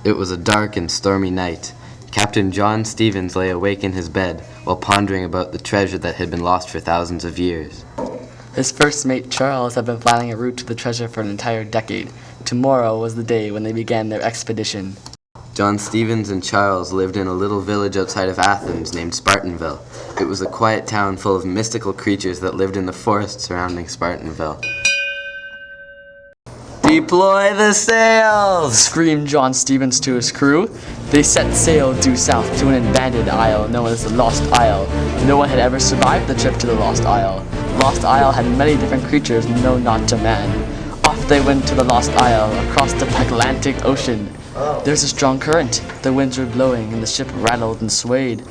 It was a dark and stormy night. Captain John Stevens lay awake in his bed while pondering about the treasure that had been lost for thousands of years. His first mate, Charles, had been planning a route to the treasure for an entire decade. Tomorrow was the day when they began their expedition. John Stevens and Charles lived in a little village outside of Athens named Spartanville. It was a quiet town full of mystical creatures that lived in the forest surrounding Spartanville. "Deploy the sails!" Screamed John Stevens to his crew. They set sail due south to an abandoned isle known as the Lost Isle. No one had ever survived the trip to the Lost Isle. The Lost Isle had many different creatures known not to man. Off they went to the Lost Isle, across the Atlantic Ocean. There's a strong current. The winds were blowing and the ship rattled and swayed.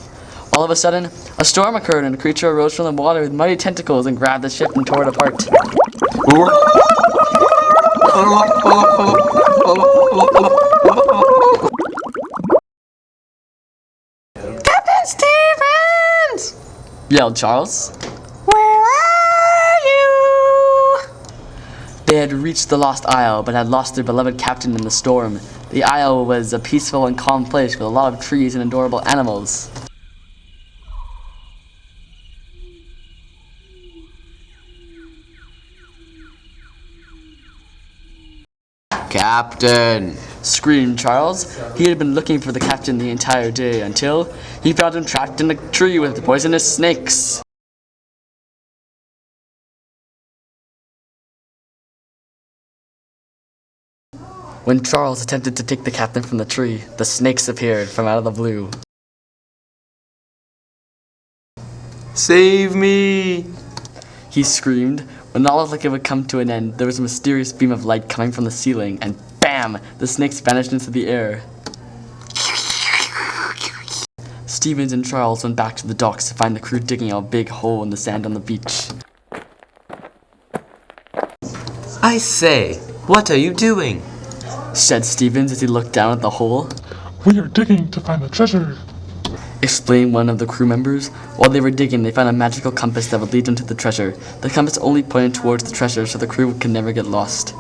All of a sudden, a storm occurred and a creature arose from the water with mighty tentacles and grabbed the ship and tore it apart. "Captain Stevens!" Yelled Charles. "Where are you?" They had reached the Lost Isle, but had lost their beloved captain in the storm. The isle was a peaceful and calm place with a lot of trees and adorable animals. "Captain!" Screamed Charles. He had been looking for the captain the entire day until he found him trapped in a tree with poisonous snakes. When Charles attempted to take the captain from the tree, the snakes appeared from out of the blue. "Save me!" He screamed. When all looked like it would come to an end, there was a mysterious beam of light coming from the ceiling, and BAM! The snakes vanished into the air. Stevens and Charles went back to the docks to find the crew digging a big hole in the sand on the beach. "I say, what are you doing?" Said Stevens as he looked down at the hole. "We are digging to find the treasure," Explained one of the crew members. While they were digging, they found a magical compass that would lead them to the treasure. The compass only pointed towards the treasure, so the crew could never get lost.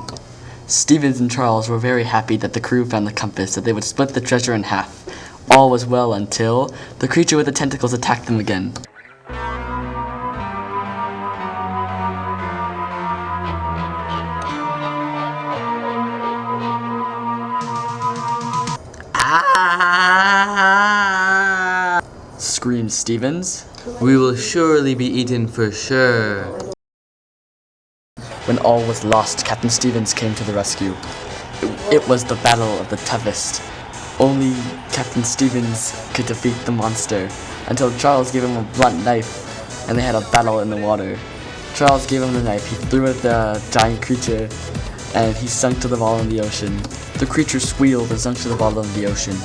Stevens and Charles were very happy that the crew found the compass, that they would split the treasure in half. All was well until the creature with the tentacles attacked them again. "Ah!" Screamed Stevens. "We will surely be eaten for sure." When all was lost, Captain Stevens came to the rescue. It was the battle of the toughest. Only Captain Stevens could defeat the monster, until Charles gave him a blunt knife, and they had a battle in the water. Charles gave him the knife, he threw it at the giant creature, and he sunk to the bottom of the ocean. The creature squealed and sunk to the bottom of the ocean.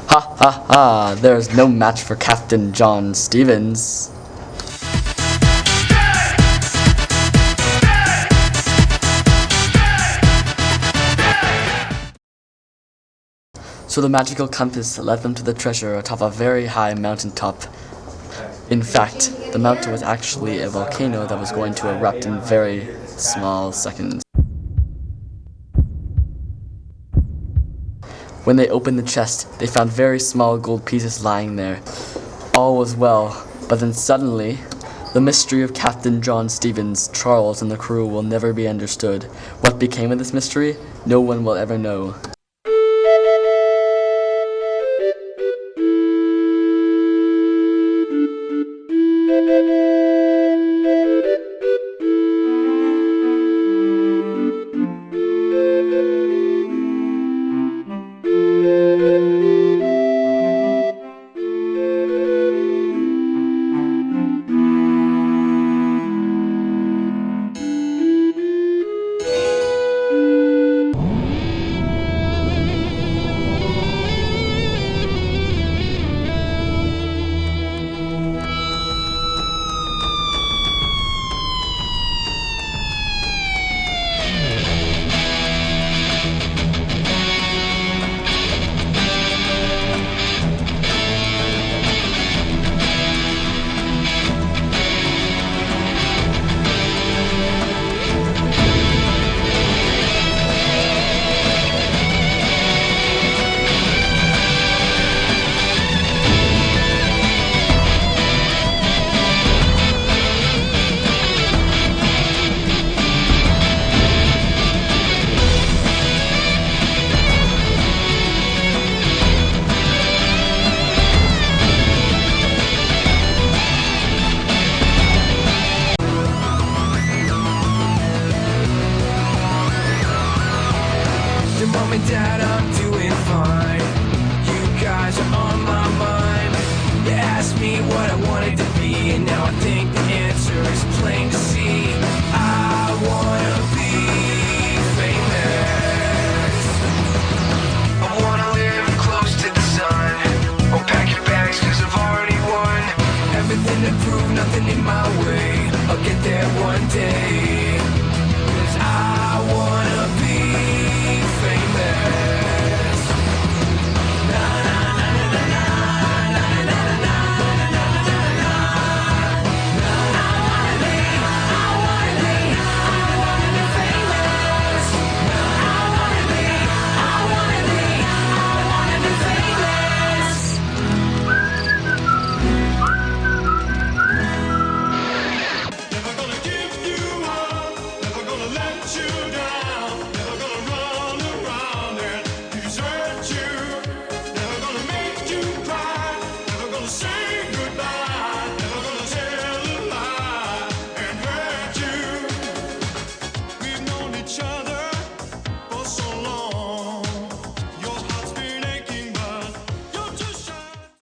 Ha ha ha, there's no match for Captain John Stevens. So the magical compass led them to the treasure atop a very high mountaintop. In fact, the mountain was actually a volcano that was going to erupt in very small seconds. When they opened the chest, they found very small gold pieces lying there. All was well, but then suddenly, the mystery of Captain John Stevens, Charles, and the crew will never be understood. What became of this mystery, no one will ever know. dead empty